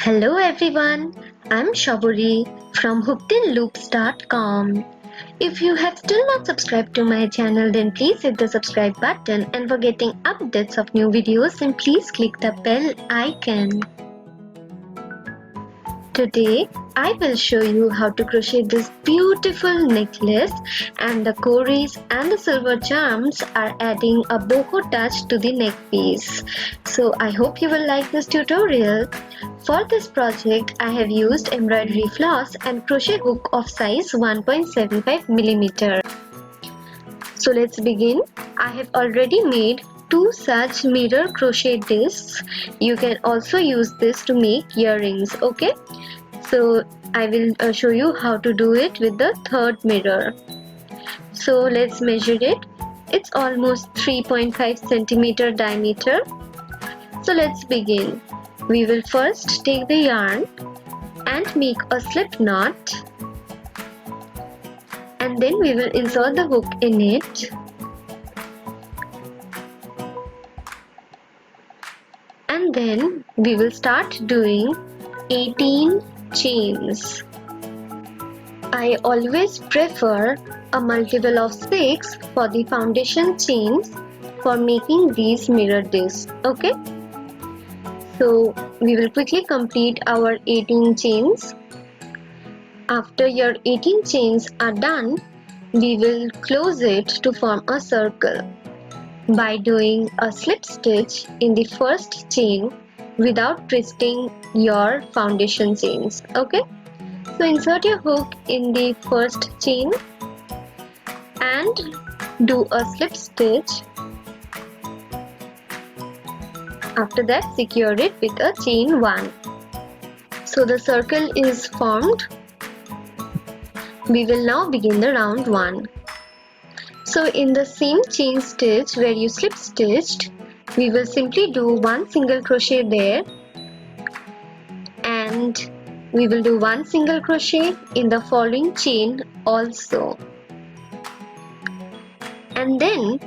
Hello everyone, I'm Shaburi from hookedinloops.com. If you have still not subscribed to my channel, then please hit the subscribe button, and for getting updates of new videos, then please click the bell icon. Today I will show you how to crochet this beautiful necklace, and the cories and the silver charms are adding a boho touch to the neck piece. So I hope you will like this tutorial. For this project I have used embroidery floss and crochet hook of size 1.75 mm. So let's begin. I have already made two such mirror crochet discs. You can also use this to make earrings, okay? So I will show you how to do it with the third mirror. So let's measure it. It's almost 3.5 centimeter diameter. So let's begin. We will first take the yarn and make a slip knot, and then we will insert the hook in it, and then we will start doing 18 chains. I always prefer a multiple of 6 for the foundation chains for making these mirror discs, okay? So we will quickly complete our 18 chains. After your 18 chains are done, we will close it to form a circle by doing a slip stitch in the first chain without twisting your foundation chains, okay? So insert your hook in the first chain and do a slip stitch. After that, secure it with a chain 1. So the circle is formed. We will now begin the round 1. So in the same chain stitch where you slip stitched, we will simply do one single crochet there, and we will do one single crochet in the following chain also. And then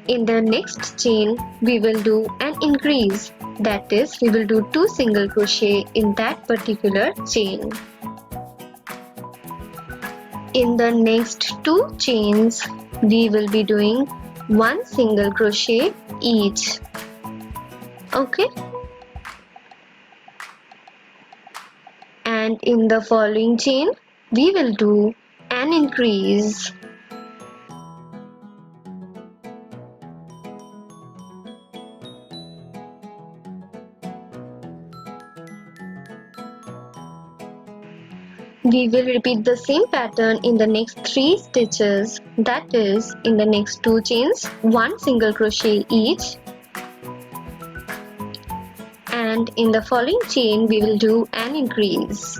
in the next chain we will do an increase, that is, we will do 2 single crochet in that particular chain. In the next 2 chains we will be doing 1 single crochet each, okay? And in the following chain we will do an increase. We will repeat the same pattern in the next 3 stitches, that is, in the next 2 chains 1 single crochet each, and in the following chain we will do an increase.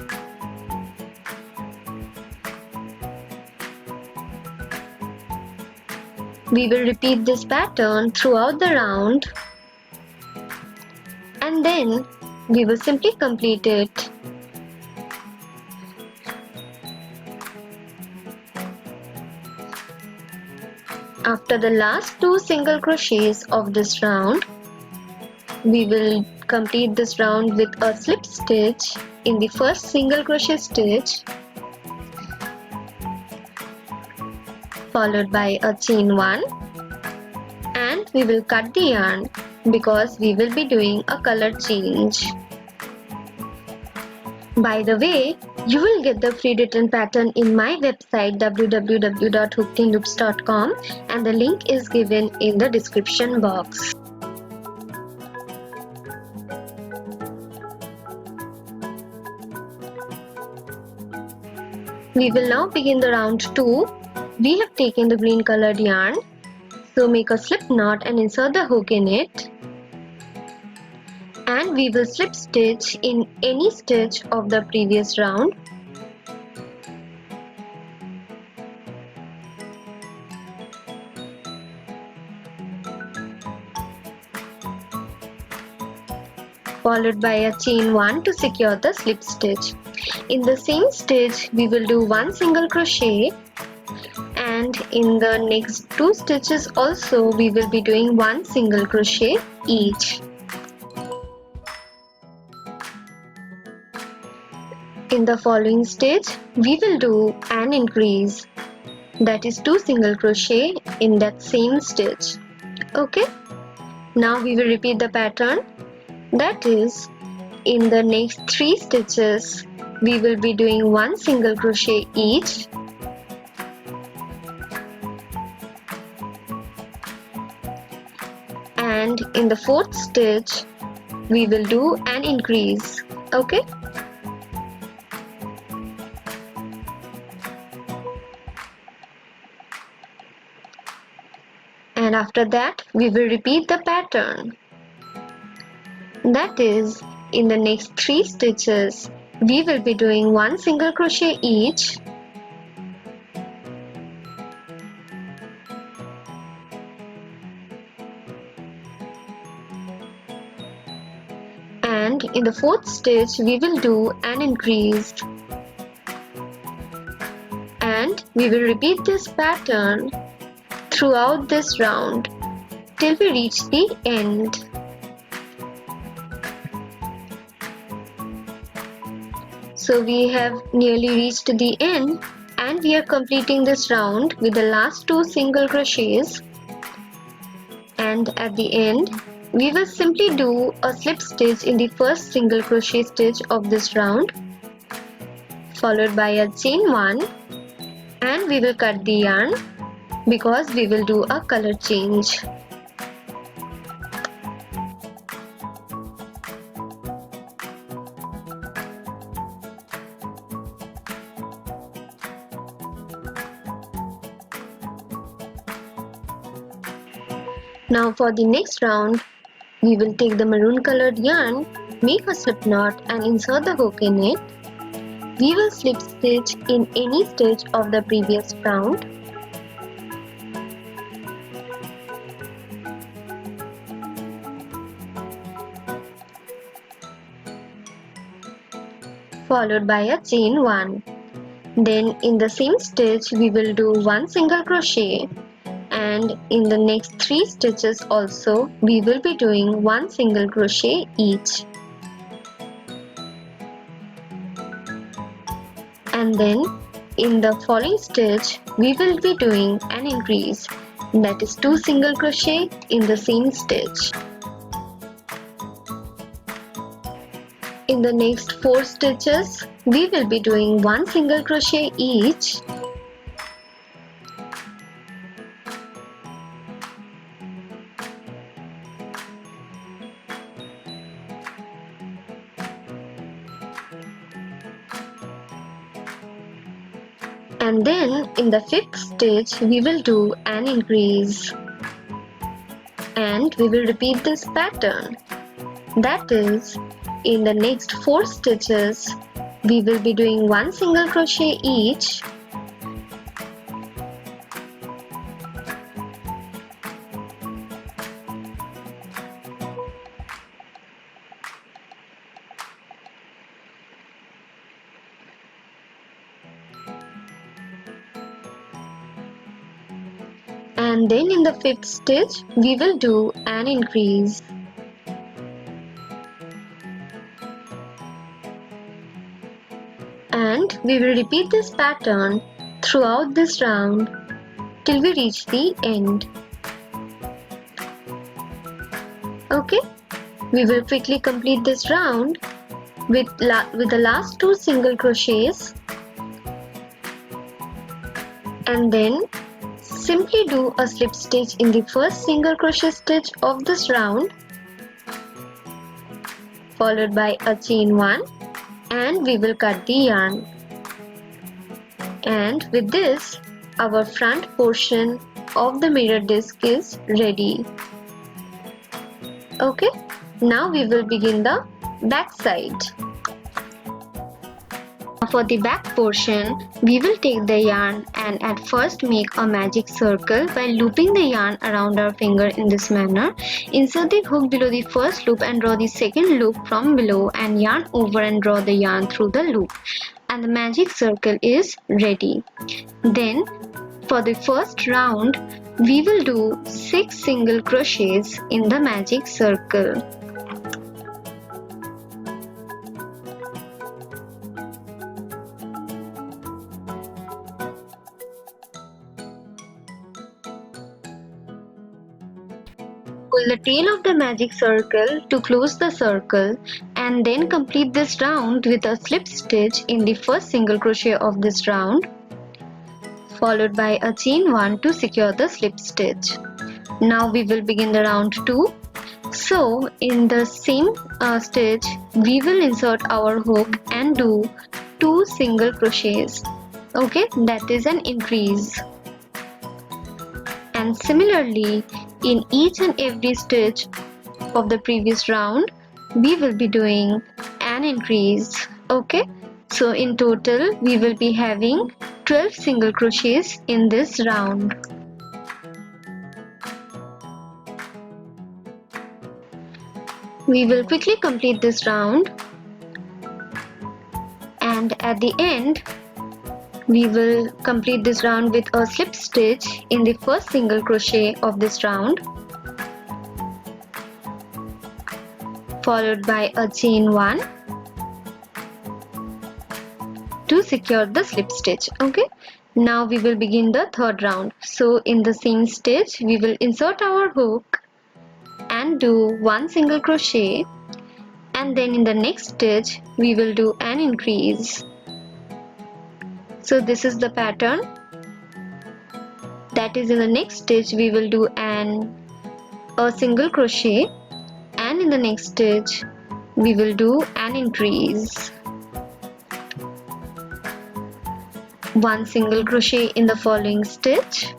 We will repeat this pattern throughout the round, and then we will simply complete it. After the last 2 single crochets of this round, we will complete this round with a slip stitch in the first single crochet stitch, followed by a chain 1, and we will cut the yarn because we will be doing a color change. By the way, you will get the free written pattern in my website www.hookedinloops.com, and the link is given in the description box. We will now begin the round 2. We have taken the green colored yarn, so make a slip knot and insert the hook in it, and we will slip stitch in any stitch of the previous round. Followed by a chain 1 to secure the slip stitch. In the same stitch we will do 1 single crochet, and in the next 2 stitches also we will be doing 1 single crochet each. In the following stage, we will do an increase, that is 2 single crochet in that same stitch. Okay, now we will repeat the pattern, that is, in the next 3 stitches we will be doing 1 single crochet each, and in the 4th stitch we will do an increase. Okay, and after that we will repeat the pattern, that is, in the next 3 stitches we will be doing 1 single crochet each, and in the 4th stitch we will do an increase, and we will repeat this pattern throughout this round till we reach the end. So we have nearly reached the end and we are completing this round with the last 2 single crochets, and at the end we will simply do a slip stitch in the first single crochet stitch of this round, followed by a chain 1, and we will cut the yarn because we will do a color change. Now for the next round, we will take the maroon colored yarn, make a slip knot and insert the hook in it. We will slip stitch in any stitch of the previous round. Followed by a chain 1. Then in the same stitch we will do 1 single crochet, and in the next 3 stitches also we will be doing 1 single crochet each. And then in the following stitch we will be doing an increase, that is 2 single crochet in the same stitch. In the next 4 stitches we will be doing 1 single crochet each, and then in the 5th stitch we will do an increase, and we will repeat this pattern, that is, in the next 4 stitches we will be doing 1 single crochet each, and then in the 5th stitch we will do an increase. And we will repeat this pattern throughout this round till we reach the end. Okay, we will quickly complete this round with the last 2 single crochets, and then simply do a slip stitch in the first single crochet stitch of this round, followed by a chain 1, and we will cut the yarn. And with this, our front portion of the mirror disc is ready. Okay, now we will begin the back side. For the back portion, we will take the yarn and at first make a magic circle by looping the yarn around our finger in this manner. Insert the hook below the first loop and draw the second loop from below, and yarn over and draw the yarn through the loop, and the magic circle is ready. Then for the first round, we will do 6 single crochets in the magic circle. the tail of the magic circle to close the circle, and then complete this round with a slip stitch in the first single crochet of this round, followed by a chain 1 to secure the slip stitch. Now we will begin the round 2. So in the same stitch we will insert our hook and do 2 single crochets. Okay, that is an increase. And similarly, in each and every stitch of the previous round we will be doing an increase. Okay, so in total we will be having 12 single crochets in this round. We will quickly complete this round, and at the end we will complete this round with a slip stitch in the first single crochet of this round, followed by a chain 1 to secure the slip stitch. Okay, now we will begin the third round. So in the same stitch we will insert our hook and do 1 single crochet, and then in the next stitch we will do an increase. So this is the pattern. That is, in the next stitch we will do a single crochet, and in the next stitch we will do an increase. 1 single crochet in the following stitch,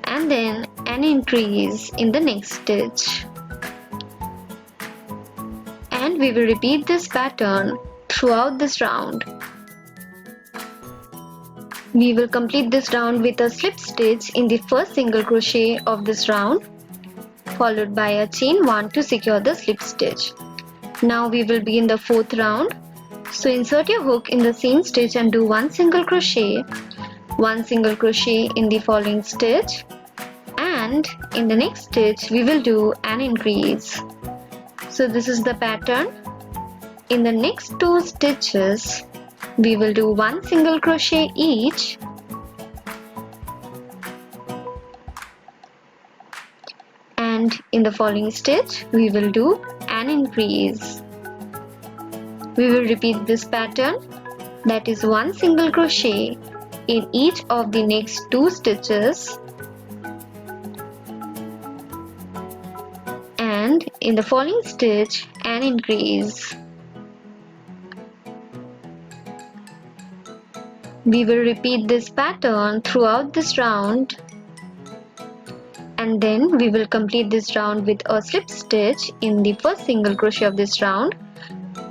and then an increase in the next stitch. And we will repeat this pattern throughout this round. We will complete this round with a slip stitch in the first single crochet of this round, followed by a chain 1 to secure the slip stitch. Now we will begin the fourth round. So insert your hook in the same stitch and do 1 single crochet, 1 single crochet in the following stitch, and in the next stitch we will do an increase. So this is the pattern. In the next 2 stitches we will do 1 single crochet each, and in the following stitch we will do an increase. We will repeat this pattern, that is 1 single crochet in each of the next 2 stitches, and in the following stitch an increase. We will repeat this pattern throughout this round, and then we will complete this round with a slip stitch in the first single crochet of this round,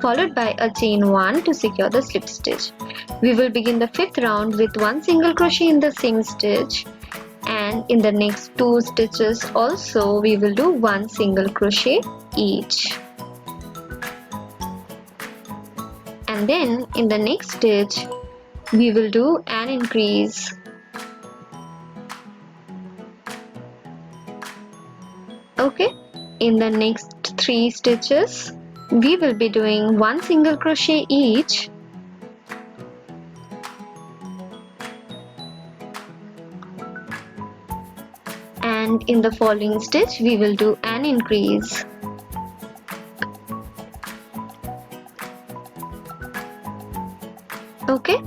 followed by a chain 1 to secure the slip stitch. We will begin the fifth round with 1 single crochet in the same stitch, and in the next 2 stitches also we will do 1 single crochet each. And then in the next stitch we will do an increase. Okay, in the next 3 stitches we will be doing 1 single crochet each, and in the following stitch we will do an increase. Okay,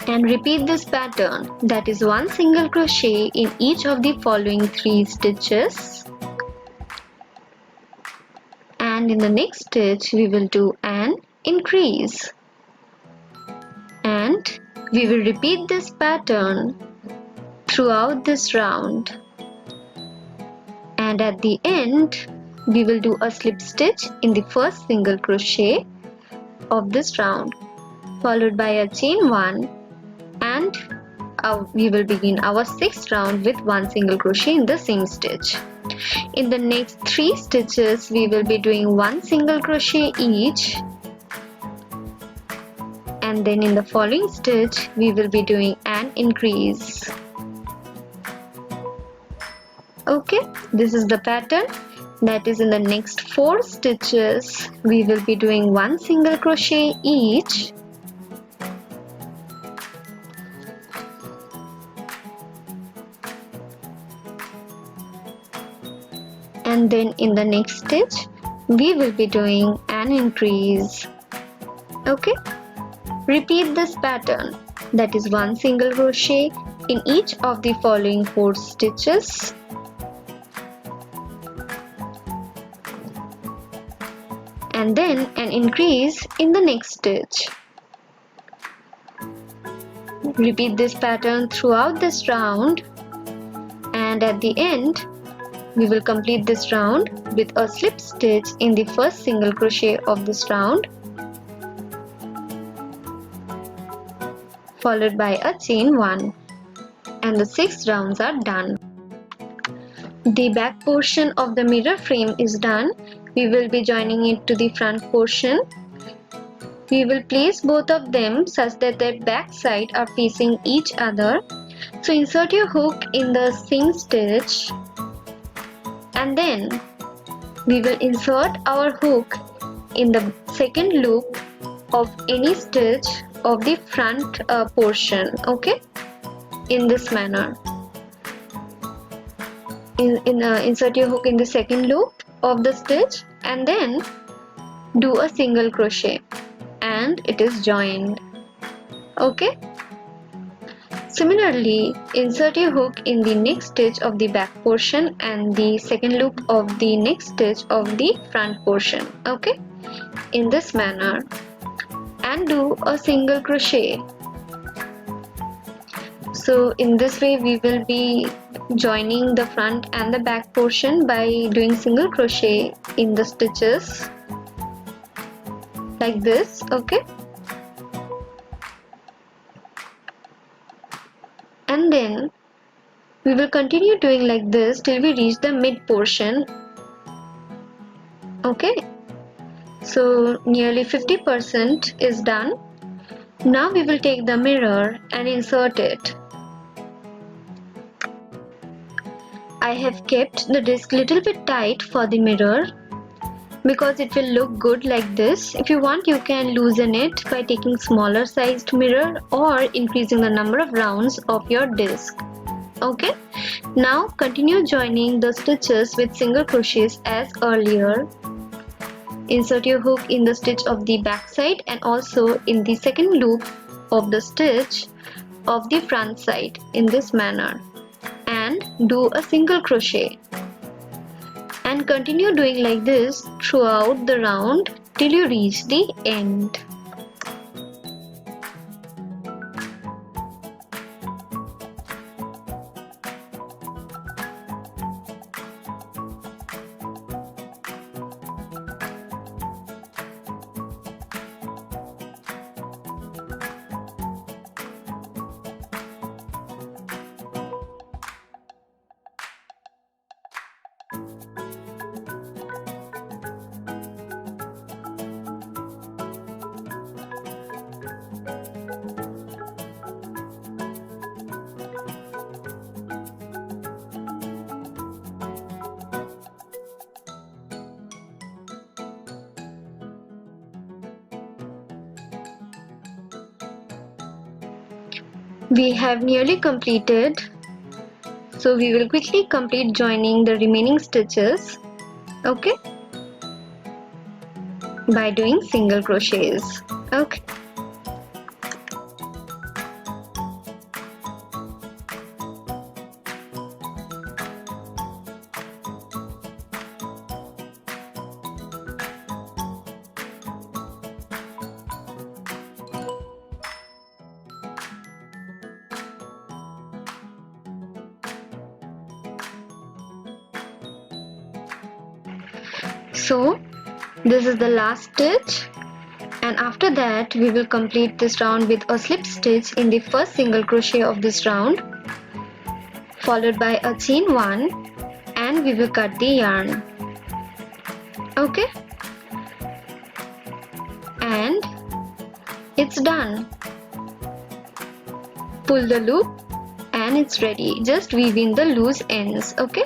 and repeat this pattern, that is 1 single crochet in each of the following 3 stitches, and in the next stitch we will do an increase. And we will repeat this pattern throughout this round, and at the end we will do a slip stitch in the first single crochet of this round, followed by a chain 1, and we will begin our 6th round with 1 single crochet in the same stitch. In the next 3 stitches we will be doing 1 single crochet each, and then in the following stitch we will be doing an increase. Okay, this is the pattern, that is, in the next 4 stitches we will be doing 1 single crochet each, and then in the next stitch we will be doing an increase. Okay, repeat this pattern, that is one single crochet in each of the following 4 stitches. And then an increase in the next stitch. Repeat this pattern throughout this round, and at the end we will complete this round with a slip stitch in the first single crochet of this round, followed by a chain 1, and the 6 rounds are done. The back portion of the mirror frame is done. We will be joining it to the front portion. We will place both of them such that their back side are facing each other. So insert your hook in the seam stitch, and then we will insert our hook in the second loop of any stitch of the front portion. Okay, in this manner. Insert your hook in the second loop of the stitch and then do a single crochet, and it is joined. Okay, similarly insert your hook in the next stitch of the back portion and the second loop of the next stitch of the front portion. Okay, in this manner, and do a single crochet. So in this way we will be joining the front and the back portion by doing single crochet in the stitches like this. Okay, and then we will continue doing like this till we reach the mid portion. Okay, so nearly 50% is done. Now we will take the mirror and insert it. I have kept the disc little bit tight for the mirror because it will look good like this. If you want, you can loosen it by taking smaller sized mirror or increasing the number of rounds of your disc. Okay, now continue joining the stitches with single crochets as earlier. Insert your hook in the stitch of the back side and also in the second loop of the stitch of the front side in this manner, and do a single crochet, and continue doing like this throughout the round till you reach the end. We have nearly completed, so we will quickly complete joining the remaining stitches. Okay, by doing single crochets. Okay, so this is the last stitch, and after that we will complete this round with a slip stitch in the first single crochet of this round, followed by a chain 1, and we will cut the yarn. Okay, and it's done. Pull the loop and it's ready. Just weave in the loose ends. Okay,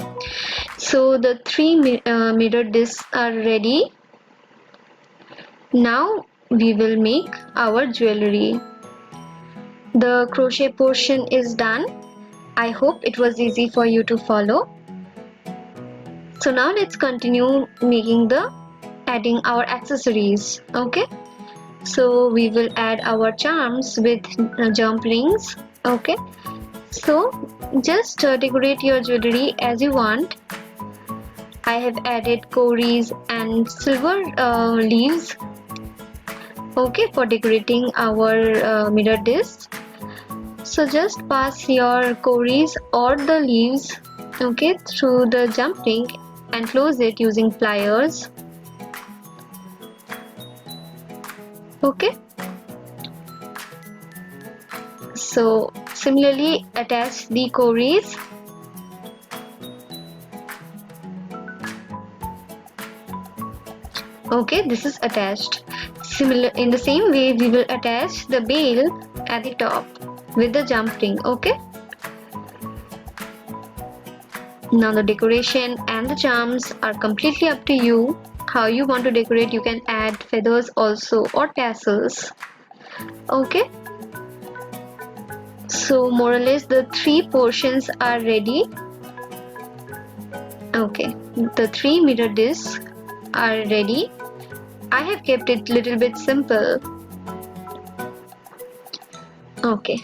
so the 3 mirror discs are ready. Now we will make our jewelry. The crochet portion is done. I hope it was easy for you to follow. So now let's continue adding our accessories. Okay, so we will add our charms with jump rings. Okay, so just decorate your jewelry as you want. I have added cowries and silver leaves, okay, for decorating our mirror disc. So just pass your cowries or the leaves, okay, through the jump ring and close it using pliers. Okay, so similarly attach the cowries. Okay, this is attached. In the same way, we will attach the bail at the top with the jump ring. Okay, now the decoration and the charms are completely up to you. How you want to decorate, you can add feathers also or tassels. Okay, so more or less the three portions are ready. Okay, the three mirror discs are ready. I have kept it little bit simple. Okay,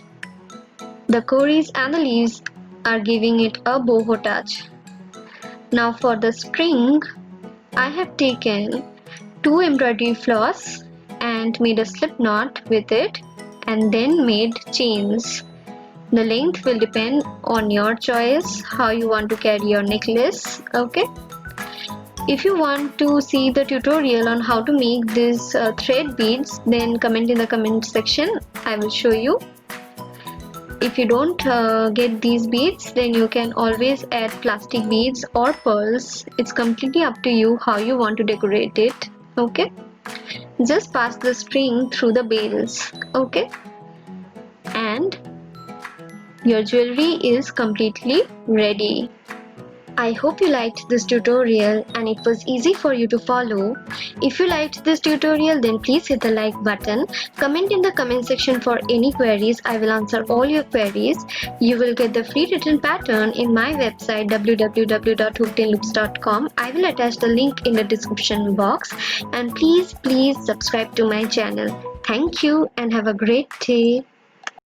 the cowries and the leaves are giving it a boho touch. Now for the string, I have taken 2 embroidery floss and made a slip knot with it and then made chains. The length will depend on your choice, how you want to carry your necklace. Okay, if you want to see the tutorial on how to make these thread beads, then comment in the comment section. I will show you. If you don't get these beads, then you can always add plastic beads or pearls. It's completely up to you how you want to decorate it. Okay, just pass the string through the bails. Okay, and your jewelry is completely ready. I hope you liked this tutorial and it was easy for you to follow. If you liked this tutorial, then please hit the like button. Comment in the comment section for any queries. I will answer all your queries. You will get the free written pattern in my website www.hookedinloops.com. I will attach the link in the description box. And please subscribe to my channel. Thank you and have a great day.